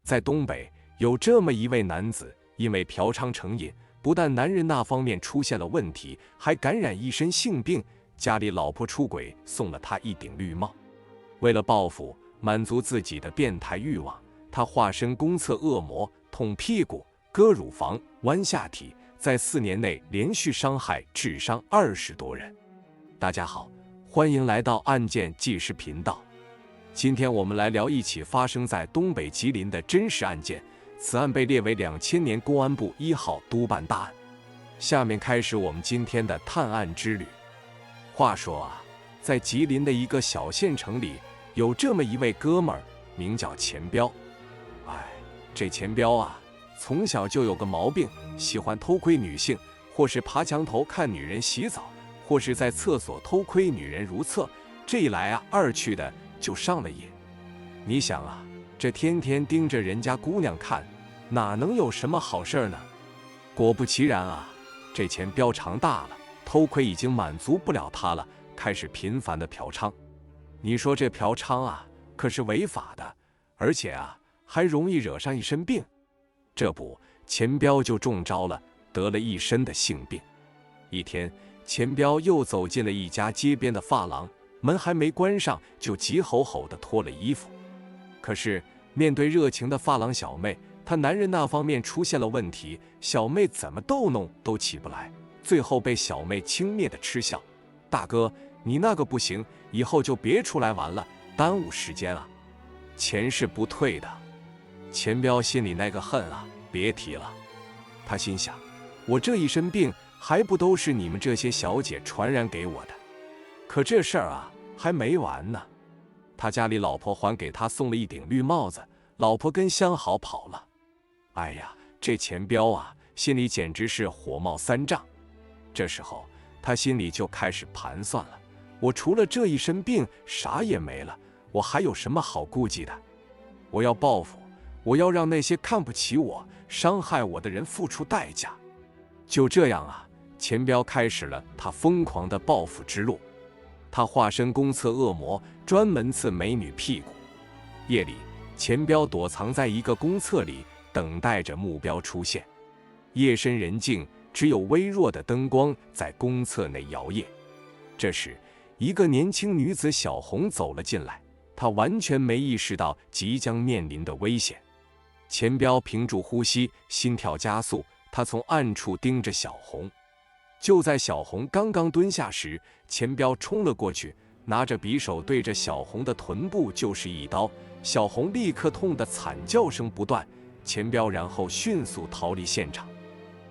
在东北有这么一位男子，因为嫖娼成瘾，不但男人那方面出现了问题，还感染一身性病。家里老婆出轨，送了他一顶绿帽。为了报复，满足自己的变态欲望，他化身公厕恶魔，捅屁股、割乳房、剜下体，在4年内连续伤害致伤20多人。大家好，欢迎来到案件纪实频道。今天我们来聊一起发生在东北吉林的真实案件，此案被列为2000年公安部1号督办大案。下面开始我们今天的探案之旅。话说啊，在吉林的一个小县城里，有这么一位哥们儿，名叫钱彪。这钱彪啊，从小就有个毛病，喜欢偷窥女性，或是爬墙头看女人洗澡，或是在厕所偷窥女人如厕。这一来啊，二去的就上了瘾。你想啊，这天天盯着人家姑娘看，哪能有什么好事呢？果不其然啊，这钱彪长大了，偷窥已经满足不了他了，开始频繁的嫖娼。你说这嫖娼啊，可是违法的，而且啊，还容易惹上一身病。这不，钱彪就中招了，得了一身的性病。一天，钱彪又走进了一家街边的发廊，门还没关上，就急吼吼地脱了衣服。可是面对热情的发廊小妹，他男人那方面出现了问题，小妹怎么逗弄都起不来，最后被小妹轻蔑地嗤笑：“大哥，你那个不行，以后就别出来玩了，耽误时间啊，钱是不退的。”钱彪心里那个恨啊，别提了。他心想，我这一身病还不都是你们这些小姐传染给我的？可这事儿啊还没完呢。他家里老婆还给他送了一顶绿帽子，老婆跟相好跑了。哎呀，这钱彪啊，心里简直是火冒三丈。这时候他心里就开始盘算了，我除了这一身病啥也没了，我还有什么好顾忌的？我要报复，我要让那些看不起我、伤害我的人付出代价。就这样啊，钱彪开始了他疯狂的报复之路。他化身公厕恶魔，专门刺美女屁股。夜里，钱彪躲藏在一个公厕里，等待着目标出现。夜深人静，只有微弱的灯光在公厕内摇曳。这时，一个年轻女子小红走了进来，她完全没意识到即将面临的危险。钱彪屏住呼吸，心跳加速，他从暗处盯着小红。就在小红刚刚蹲下时，钱彪冲了过去，拿着匕首对着小红的臀部就是一刀。小红立刻痛得惨叫声不断，钱彪然后迅速逃离现场。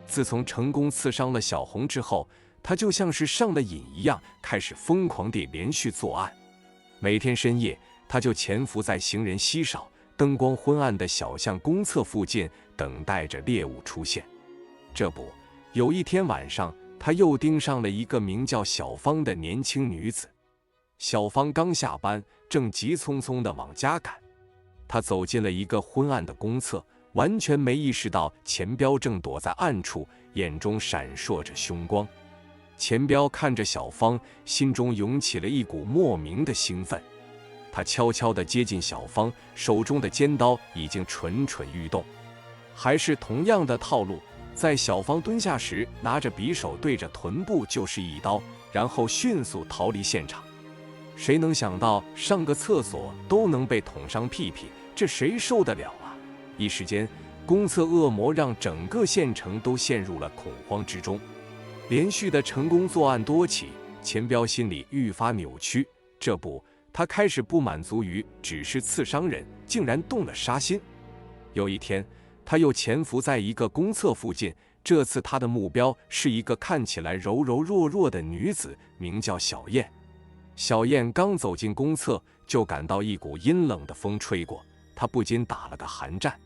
自从成功刺伤了小红之后，他就像是上了瘾一样，开始疯狂地连续作案。每天深夜，他就潜伏在行人稀少、灯光昏暗的小巷公厕附近，等待着猎物出现。这不，有一天晚上，他又盯上了一个名叫小芳的年轻女子。小芳刚下班，正急匆匆地往家赶。她走进了一个昏暗的公厕，完全没意识到钱彪正躲在暗处，眼中闪烁着凶光。钱彪看着小芳，心中涌起了一股莫名的兴奋。他悄悄地接近小芳，手中的尖刀已经蠢蠢欲动。还是同样的套路，在小芳蹲下时，拿着匕首对着臀部就是一刀，然后迅速逃离现场。谁能想到上个厕所都能被捅伤屁屁，这谁受得了啊？一时间，公厕恶魔让整个县城都陷入了恐慌之中。连续的成功作案多起，钱彪心里愈发扭曲。这不，他开始不满足于只是刺伤人，竟然动了杀心。有一天，他又潜伏在一个公厕附近，这次他的目标是一个看起来柔柔弱弱的女子，名叫小燕。小燕刚走进公厕，就感到一股阴冷的风吹过，她不禁打了个寒战。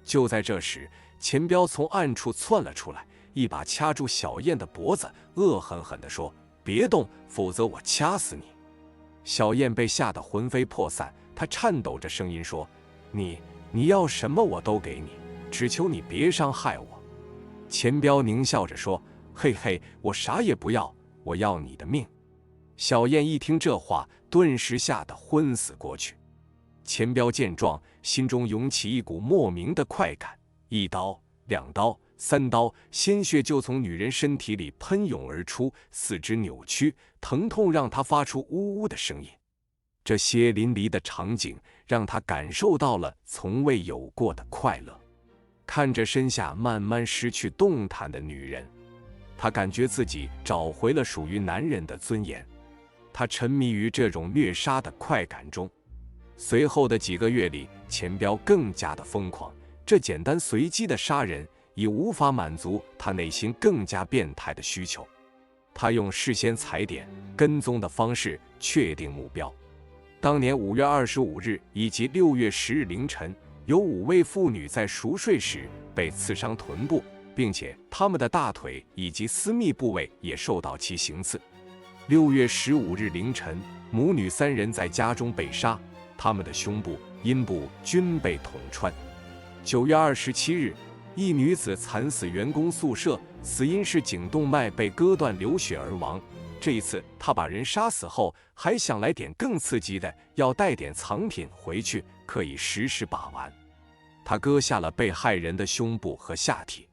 就在这时，钱彪从暗处窜了出来，一把掐住小燕的脖子，恶狠狠地说：“别动，否则我掐死你！”小燕被吓得魂飞魄散，她颤抖着声音说：“你要什么我都给你，只求你别伤害我。”钱彪狞笑着说：“嘿嘿，我啥也不要，我要你的命。”小燕一听这话，顿时吓得昏死过去。钱彪见状，心中涌起一股莫名的快感，一刀、两刀、三刀，鲜血就从女人身体里喷涌而出，四肢扭曲，疼痛让他发出呜呜的声音。这血淋淋的场景让他感受到了从未有过的快乐。看着身下慢慢失去动弹的女人，他感觉自己找回了属于男人的尊严。他沉迷于这种虐杀的快感中。随后的几个月里，钱彪更加的疯狂。这简单随机的杀人已无法满足他内心更加变态的需求。他用事先踩点、跟踪的方式确定目标。当年5月25日以及6月10日凌晨，有5位妇女在熟睡时被刺伤臀部，并且她们的大腿以及私密部位也受到其行刺。6月15日凌晨，母女3人在家中被杀，她们的胸部、阴部均被捅穿。9月27日，一女子惨死员工宿舍，死因是颈动脉被割断流血而亡。这一次，他把人杀死后，还想来点更刺激的，要带点藏品回去，可以实时把玩。他割下了被害人的胸部和下体。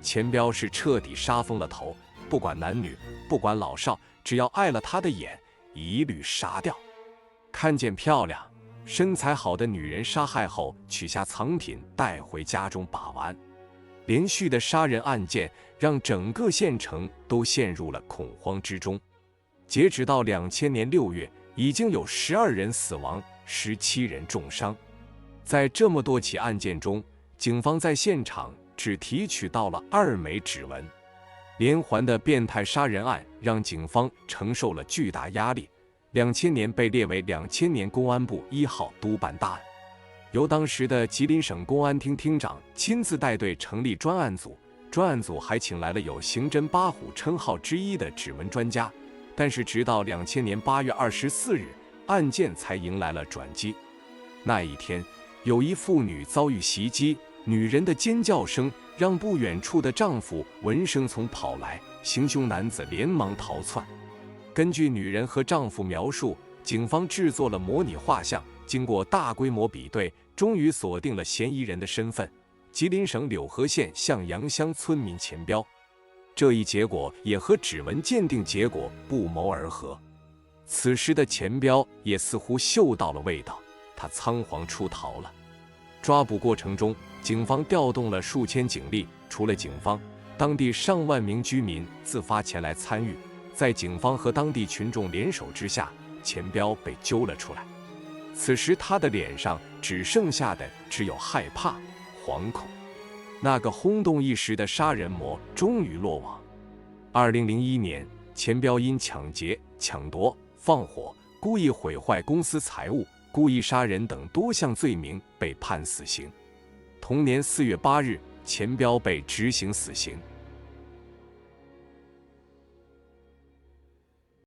钱彪是彻底杀疯了头，不管男女，不管老少，只要碍了他的眼，一律杀掉。看见漂亮、身材好的女人杀害后，取下藏品带回家中把玩。连续的杀人案件让整个县城都陷入了恐慌之中。截止到2000年6月，已经有12人死亡，17人重伤。在这么多起案件中，警方在现场只提取到了2枚指纹。连环的变态杀人案让警方承受了巨大压力。2000年被列为2000年公安部1号督办大案。由当时的吉林省公安厅厅长亲自带队成立专案组，专案组还请来了有刑侦八虎称号之一的指纹专家。但是直到2000年8月24日，案件才迎来了转机。那一天，有一妇女遭遇袭击，女人的尖叫声让不远处的丈夫闻声从跑来，行凶男子连忙逃窜。根据女人和丈夫描述，警方制作了模拟画像，经过大规模比对，终于锁定了嫌疑人的身份：吉林省柳河县向阳乡村民钱彪。这一结果也和指纹鉴定结果不谋而合。此时的钱彪也似乎嗅到了味道，他仓皇出逃了。抓捕过程中，警方调动了数千警力，除了警方，当地上万名居民自发前来参与。在警方和当地群众联手之下，钱彪被揪了出来。此时他的脸上只剩下的只有害怕、惶恐。那个轰动一时的杀人魔终于落网。2001年，钱彪因抢劫、抢夺、放火、故意毁坏公司财物、故意杀人等多项罪名被判死刑。同年4月8日，钱彪被执行死刑。